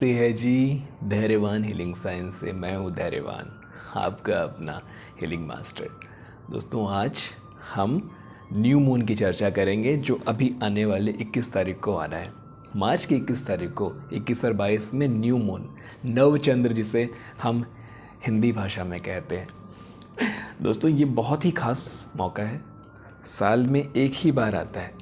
ते है जी धैर्यवान हीलिंग साइंस से। मैं हूँ धैर्यवान, आपका अपना हीलिंग मास्टर। दोस्तों, आज हम न्यू मून की चर्चा करेंगे जो अभी आने वाले 21 तारीख को आना है। मार्च की 21 तारीख को 21 और 22 में न्यू मून, नवचंद्र जिसे हम हिंदी भाषा में कहते हैं। दोस्तों, ये बहुत ही खास मौका है, साल में एक ही बार आता है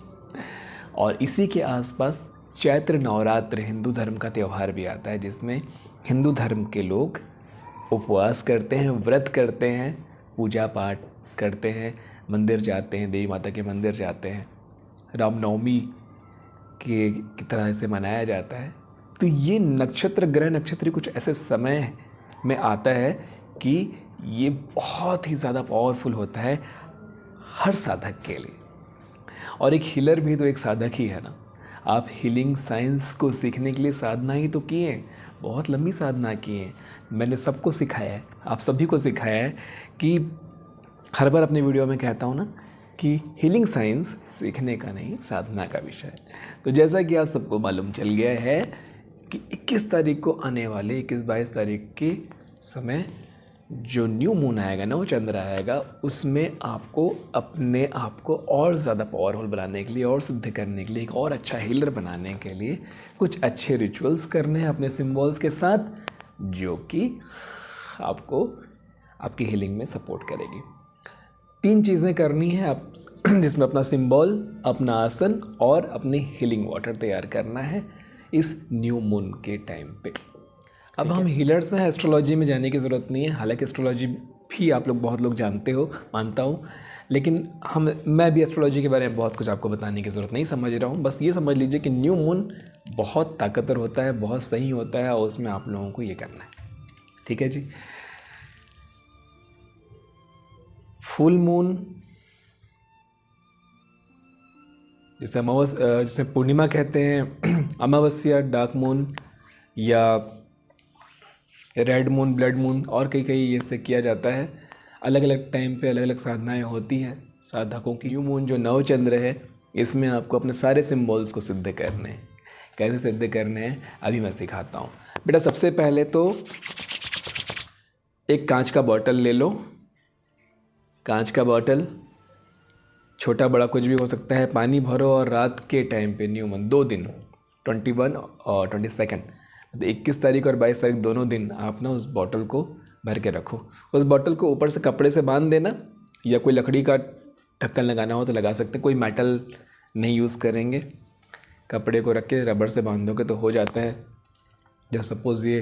और इसी के आसपास चैत्र नवरात्र हिंदू धर्म का त्यौहार भी आता है, जिसमें हिंदू धर्म के लोग उपवास करते हैं, व्रत करते हैं, पूजा पाठ करते हैं, मंदिर जाते हैं, देवी माता के मंदिर जाते हैं, रामनवमी की तरह से मनाया जाता है। तो ये नक्षत्र, ग्रह नक्षत्र कुछ ऐसे समय में आता है कि ये बहुत ही ज़्यादा पावरफुल होता है हर साधक के लिए। और एक हीलर भी तो एक साधक ही है ना। आप हीलिंग साइंस को सीखने के लिए साधना ही तो किए हैं, बहुत लंबी साधना की है। मैंने सबको सिखाया है, आप सभी को सिखाया है कि हर बार अपने वीडियो में कहता हूँ ना कि हीलिंग साइंस सीखने का नहीं, साधना का विषय है। तो जैसा कि आप सबको मालूम चल गया है कि 21 तारीख को आने वाले 21-22 तारीख के समय जो न्यू मून आएगा, नवचंद्र आएगा, उसमें आपको अपने आप को और ज़्यादा पावरफुल बनाने के लिए और सिद्ध करने के लिए, एक और अच्छा हीलर बनाने के लिए कुछ अच्छे रिचुअल्स करने हैं अपने सिंबल्स के साथ, जो कि आपको आपकी हीलिंग में सपोर्ट करेगी। 3 चीज़ें करनी है आप, जिसमें अपना सिंबल, अपना आसन और अपनी हीलिंग वाटर तैयार करना है इस न्यू मून के टाइम पे। अब हम हीलर्स हैं, एस्ट्रोलॉजी में जाने की ज़रूरत नहीं है। हालांकि एस्ट्रोलॉजी भी आप लोग बहुत लोग जानते हो, मानता हूँ, लेकिन मैं भी एस्ट्रोलॉजी के बारे में बहुत कुछ आपको बताने की ज़रूरत नहीं समझ रहा हूँ। बस ये समझ लीजिए कि न्यू मून बहुत ताकतवर होता है, बहुत सही होता है, और उसमें आप लोगों को ये करना है। ठीक है जी। फुल मून जिसे पूर्णिमा कहते हैं, अमावस्या, डार्क मून या रेड मून, ब्लड मून, और कई ये से किया जाता है। अलग अलग टाइम पे अलग अलग साधनाएं होती हैं साधकों की। न्यू मून जो नवचंद्र है, इसमें आपको अपने सारे सिंबल्स को सिद्ध करने हैं। कैसे सिद्ध करने हैं अभी मैं सिखाता हूँ। बेटा, सबसे पहले तो एक कांच का बॉटल ले लो। कांच का बॉटल, छोटा बड़ा कुछ भी हो सकता है, पानी भरो और रात के टाइम पे न्यू मून 2 दिन, 21 और 22, 21 तारीख और 22 तारीख दोनों दिन आप ना उस बॉटल को भर के रखो। उस बॉटल को ऊपर से कपड़े से बांध देना, या कोई लकड़ी का ढक्कन लगाना हो तो लगा सकते हैं। कोई मेटल नहीं यूज़ करेंगे। कपड़े को रख के रबड़ से बांध दोगे तो हो जाता है। जब सपोज़ ये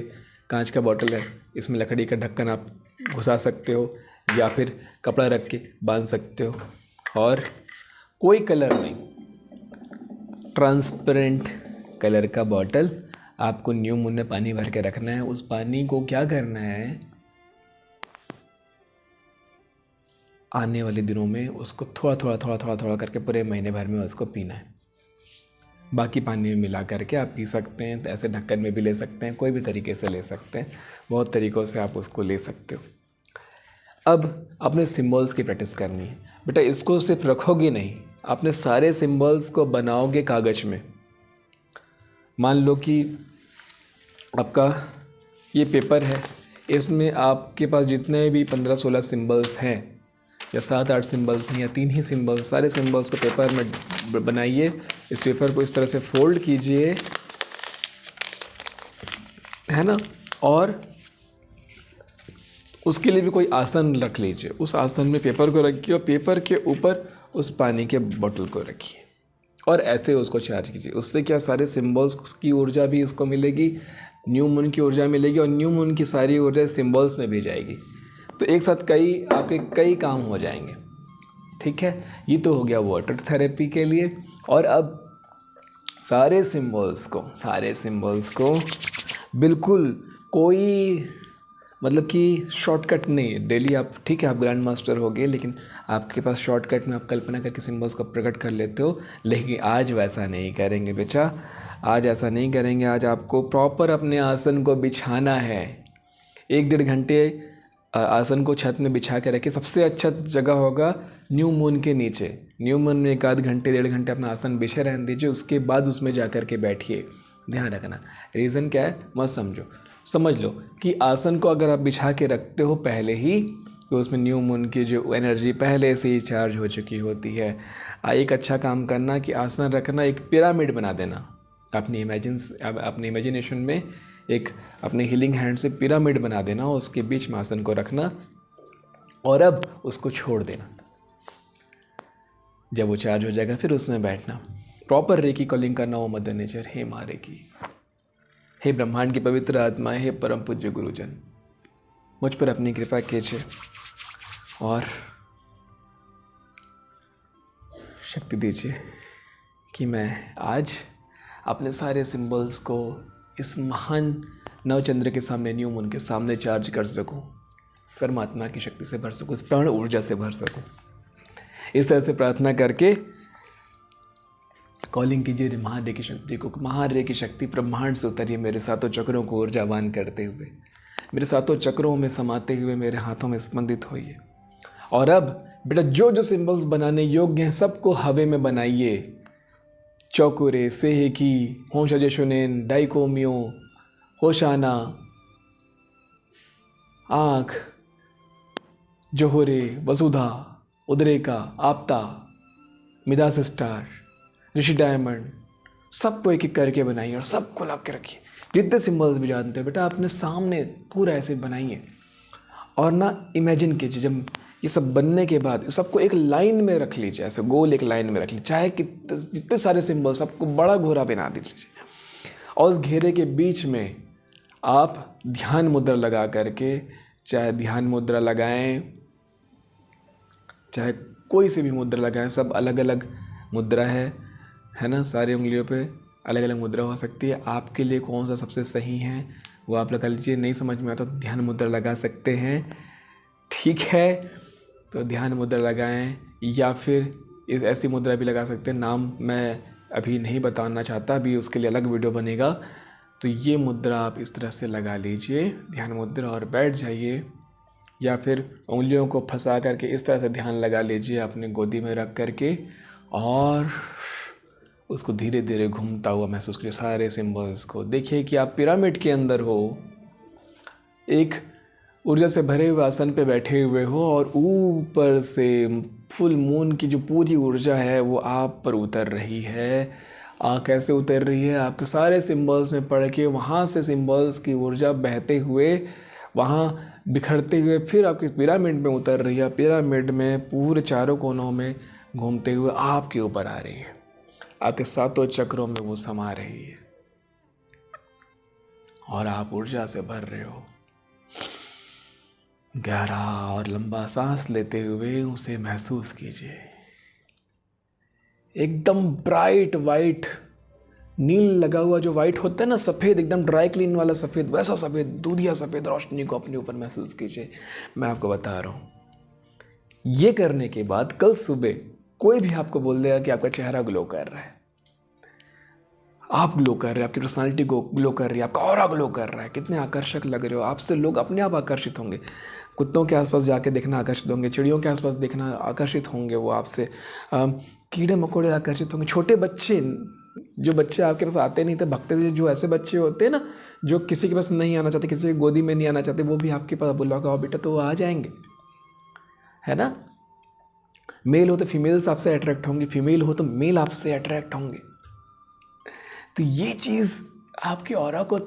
कांच का बॉटल है, इसमें लकड़ी का ढक्कन आप घुसा सकते हो या फिर कपड़ा रख के बांध सकते हो। और कोई कलर नहीं, ट्रांसपेरेंट कलर का बॉटल आपको न्यू मून में पानी भर के रखना है। उस पानी को क्या करना है, आने वाले दिनों में उसको थोड़ा करके पूरे महीने भर में उसको पीना है। बाकी पानी में मिला करके आप पी सकते हैं। तो ऐसे ढक्कन में भी ले सकते हैं, कोई भी तरीके से ले सकते हैं, बहुत तरीक़ों से आप उसको ले सकते हो। अब अपने सिंबल्स की प्रैक्टिस करनी है। बेटा, इसको सिर्फ रखोगे नहीं, अपने सारे सिंबल्स को बनाओगे कागज़ में। मान लो कि आपका ये पेपर है, इसमें आपके पास जितने भी 15-16 सिंबल्स हैं, या 7-8 सिंबल्स हैं, या 3 ही सिंबल्स, सारे सिंबल्स को पेपर में बनाइए। इस पेपर को इस तरह से फोल्ड कीजिए, है ना, और उसके लिए भी कोई आसन रख लीजिए। उस आसन में पेपर को रखिए और पेपर के ऊपर उस पानी के बोतल को रखिए और ऐसे उसको चार्ज कीजिए। उससे क्या, सारे सिंबल्स की ऊर्जा भी इसको मिलेगी, न्यू मून की ऊर्जा मिलेगी, और न्यू मून की सारी ऊर्जा सिंबल्स में भी जाएगी। तो एक साथ आपके कई काम हो जाएंगे। ठीक है, ये तो हो गया वाटर थेरेपी के लिए। और अब सारे सिंबल्स को बिल्कुल कोई मतलब कि शॉर्टकट नहीं। डेली आप, ठीक है, आप ग्रैंड मास्टर हो गए, लेकिन आपके पास शॉर्टकट में आप कल्पना करके सिंबल्स को प्रकट कर लेते हो। लेकिन आज वैसा नहीं करेंगे बेटा, आज ऐसा नहीं करेंगे। आज आपको प्रॉपर अपने आसन को बिछाना है। 1-1.5 घंटे आसन को छत में बिछा के रखिए। सबसे अच्छा जगह होगा न्यू मून के नीचे। न्यू मून में 1 आध घंटे 1.5 घंटे अपना आसन बिछे रहने दीजिए, उसके बाद उसमें जा कर के बैठिए। ध्यान रखना। रीज़न क्या है मत समझो, समझ लो कि आसन को अगर आप बिछा के रखते हो पहले ही, तो उसमें न्यू मून की जो एनर्जी पहले से ही चार्ज हो चुकी होती है। एक अच्छा काम करना कि आसन रखना, एक पिरामिड बना देना अपनी इमेजिनेशन में, एक अपने हीलिंग हैंड से पिरामिड बना देना, उसके बीच में आसन को रखना और अब उसको छोड़ देना। जब वो चार्ज हो जाएगा फिर उसमें बैठना, प्रॉपर रेकी कॉलिंग करना वो मदर नेचर, हे माँ रेकी, हे ब्रह्मांड की पवित्र आत्माएं, हे परम पूज्य गुरुजन, मुझ पर अपनी कृपा कीजिए और शक्ति दीजिए कि मैं आज अपने सारे सिंबल्स को इस महान नवचंद्र के सामने, न्यू मून के सामने चार्ज कर सकूं, परमात्मा की शक्ति से भर सकूं, इस प्राण ऊर्जा से भर सकूं। इस तरह से प्रार्थना करके कॉलिंग कीजिए महारे की शक्ति को। महारे की शक्ति ब्रह्मांड से उतरिए, मेरे सातों चक्रों को ऊर्जावान करते हुए, मेरे सातों चक्रों में समाते हुए मेरे हाथों में स्पंदित होइए। और अब बेटा जो जो सिंबल्स बनाने योग्य हैं सबको हवे में बनाइए। चौकुरे, सेहेकी, होशजेशुनेन, डाइकोमियो, होशाना, आँख, जोहरे, वसुधा, उद्रेका, आपता, मिदास स्टार, ऋषि डायमंड, सबको एक एक करके बनाइए और सबको ला के रखिए। जितने सिंबल्स भी जानते हो बेटा अपने सामने पूरा ऐसे बनाइए और ना इमेजिन कीजिए, जब ये सब बनने के बाद सबको एक लाइन में रख लीजिए, ऐसे गोल एक लाइन में रख लीजिए, चाहे जितने सारे सिंबल सबको बड़ा घोरा बना दीजिए और उस घेरे के बीच में आप ध्यान मुद्रा लगा करके, चाहे ध्यान मुद्रा लगाएं चाहे कोई सी भी मुद्रा लगाएं, सब अलग अलग मुद्रा है ना, सारी उंगलियों पे अलग अलग मुद्रा हो सकती है। आपके लिए कौन सा सबसे सही है वो आप लगा लीजिए। नहीं समझ में आता तो ध्यान मुद्रा लगा सकते हैं, ठीक है, तो ध्यान मुद्रा लगाएं या फिर इस ऐसी मुद्रा भी लगा सकते हैं, नाम मैं अभी नहीं बताना चाहता, अभी उसके लिए अलग वीडियो बनेगा। तो ये मुद्रा आप इस तरह से लगा लीजिए ध्यान मुद्रा और बैठ जाइए, या फिर उंगलियों को फंसा करके इस तरह से ध्यान लगा लीजिए अपने गोदी में रख करके और उसको धीरे धीरे घूमता हुआ महसूस कीजिए सारे सिंबल्स को। देखिए कि आप पिरामिड के अंदर हो, एक ऊर्जा से भरे हुए आसन पे बैठे हुए हो और ऊपर से फुल मून की जो पूरी ऊर्जा है वो आप पर उतर रही है। कैसे उतर रही है? आपके सारे सिंबल्स में पढ़ के वहाँ से सिंबल्स की ऊर्जा बहते हुए वहाँ बिखरते हुए फिर आपके पिरामिड में उतर रही है। पिरामिड में पूरे चारों कोनों में घूमते हुए आपके ऊपर आ रही है, आपके सातों चक्रों में वो समा रही है और आप ऊर्जा से भर रहे हो। गहरा और लंबा सांस लेते हुए उसे महसूस कीजिए। एकदम ब्राइट वाइट, नील लगा हुआ जो वाइट होता है ना, सफ़ेद, एकदम ड्राई क्लीन वाला सफ़ेद, वैसा सफ़ेद, दूधिया सफ़ेद रोशनी को अपने ऊपर महसूस कीजिए। मैं आपको बता रहा हूँ, ये करने के बाद कल सुबह कोई भी आपको बोल देगा कि आपका चेहरा ग्लो कर रहा है, आप ग्लो कर रहे हैं, आपकी पर्सनालिटी ग्लो कर रही है, आपका ऑरा ग्लो कर रहा है, कितने आकर्षक लग रहे हो, आपसे लोग अपने आप आकर्षित होंगे। कुत्तों के आसपास जाके देखना आकर्षित होंगे, चिड़ियों के आसपास देखना आकर्षित होंगे वो आपसे, कीड़े मकोड़े आकर्षित होंगे, छोटे बच्चे, जो बच्चे आपके पास आते नहीं थे, भगते थे, जो ऐसे बच्चे होते हैं ना जो किसी के पास नहीं आना चाहते, किसी की गोदी में नहीं आना चाहते, वो भी आपके पास बुलाओगे आओ बेटा तो वो आ जाएंगे, है ना। मेल हो तो फीमेल्स आपसे अट्रैक्ट होंगी, फीमेल हो तो मेल आपसे अट्रैक्ट होंगे। तो ये चीज़ आपके ऑरा को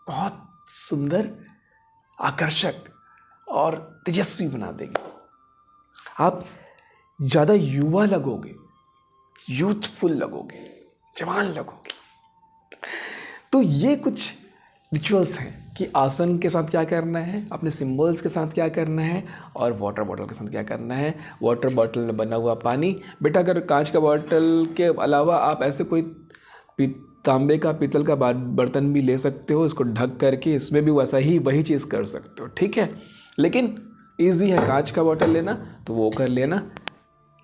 बहुत सुंदर, आकर्षक और तेजस्वी बना देगी। आप ज़्यादा युवा लगोगे, यूथफुल लगोगे, जवान लगोगे। तो ये कुछ रिचुअल्स हैं कि आसन के साथ क्या करना है, अपने सिंबल्स के साथ क्या करना है और वाटर बॉटल के साथ क्या करना है। वाटर बॉटल में बना हुआ पानी, बेटा अगर कांच का बॉटल के अलावा आप ऐसे कोई तांबे का, पीतल का बर्तन भी ले सकते हो, इसको ढक करके इसमें भी वैसा ही वही चीज़ कर सकते हो, ठीक है। लेकिन ईजी है, कांच का बॉटल लेना तो वो कर लेना,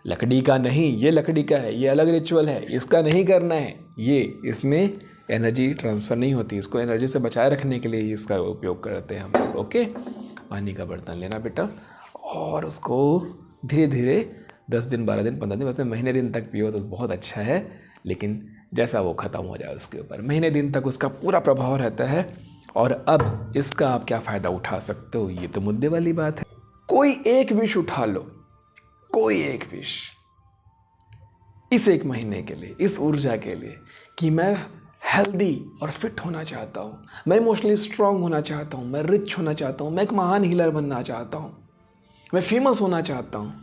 लकड़ी का नहीं, ये लकड़ी का है, ये अलग रिचुअल है, इसका नहीं करना है, ये इसमें एनर्जी ट्रांसफ़र नहीं होती, इसको एनर्जी से बचाए रखने के लिए इसका उपयोग करते हैं हम लोग। ओके, पानी का बर्तन लेना बेटा और उसको धीरे धीरे 10 दिन, 12 दिन, 15 दिन, वैसे महीने दिन तक पियो तो बहुत अच्छा है। लेकिन जैसा वो ख़त्म हो जाए उसके ऊपर, महीने दिन तक उसका पूरा प्रभाव रहता है। और अब इसका आप क्या फ़ायदा उठा सकते हो, ये तो मुद्दे वाली बात है। कोई एक विश उठा लो, कोई एक विश इस एक महीने के लिए, इस ऊर्जा के लिए कि मैं हेल्दी और फिट होना चाहता हूँ, मैं इमोशनली स्ट्रांग होना चाहता हूँ, मैं रिच होना चाहता हूँ, मैं एक महान हीलर बनना चाहता हूँ, मैं फेमस होना चाहता हूँ,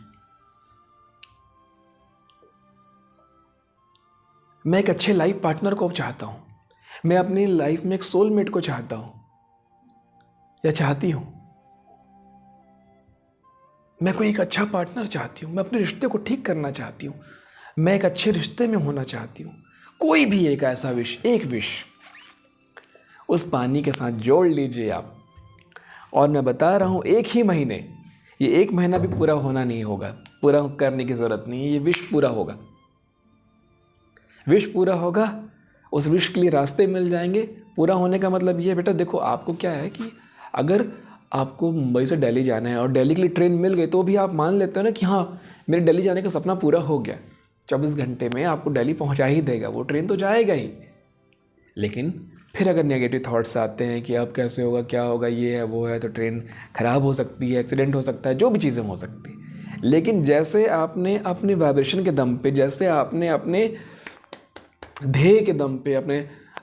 मैं एक अच्छे लाइफ पार्टनर को चाहता हूँ, मैं अपनी लाइफ में एक सोलमेट को चाहता हूँ या चाहती हूँ, मैं कोई एक अच्छा पार्टनर चाहती हूँ, मैं अपने रिश्ते को ठीक करना चाहती हूँ, मैं एक अच्छे रिश्ते में होना चाहती हूँ। कोई भी एक ऐसा विश, एक विश उस पानी के साथ जोड़ लीजिए आप। और मैं बता रहा हूँ एक ही महीने, ये एक महीना भी पूरा होना नहीं होगा, पूरा करने की ज़रूरत नहीं है, ये विश पूरा होगा। विश पूरा होगा, उस विश के लिए रास्ते मिल जाएंगे। पूरा होने का मतलब ये है बेटा, देखो आपको क्या है कि अगर आपको मुंबई से दिल्ली जाना है और दिल्ली के लिए ट्रेन मिल गई तो भी आप मान लेते हो ना कि हाँ मेरे दिल्ली जाने का सपना पूरा हो गया। 24 घंटे में आपको दिल्ली पहुंचा ही देगा, वो ट्रेन तो जाएगा ही। लेकिन फिर अगर नेगेटिव थॉट्स आते हैं कि अब कैसे होगा, क्या होगा, ये है वो है, तो ट्रेन ख़राब हो सकती है, एक्सीडेंट हो सकता है, जो भी चीज़ें हो सकती है। लेकिन जैसे आपने अपने वाइब्रेशन के दम पे, जैसे आपने अपने ध्येय के दम पे,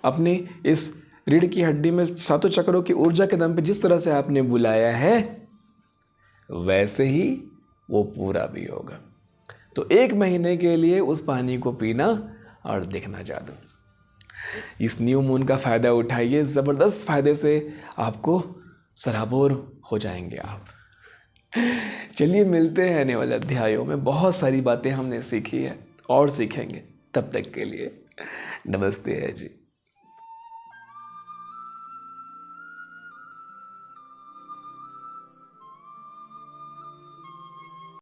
अपने इस रीढ़ की हड्डी में सातों चक्रों की ऊर्जा के दम पे जिस तरह से आपने बुलाया है, वैसे ही वो पूरा भी होगा। तो एक महीने के लिए उस पानी को पीना और देखना जादू। इस न्यू मून का फ़ायदा उठाइए, ज़बरदस्त फ़ायदे से आपको सराबोर हो जाएंगे आप। चलिए मिलते हैं आने वाले अध्यायों में। बहुत सारी बातें हमने सीखी है और सीखेंगे। तब तक के लिए नमस्ते है जी।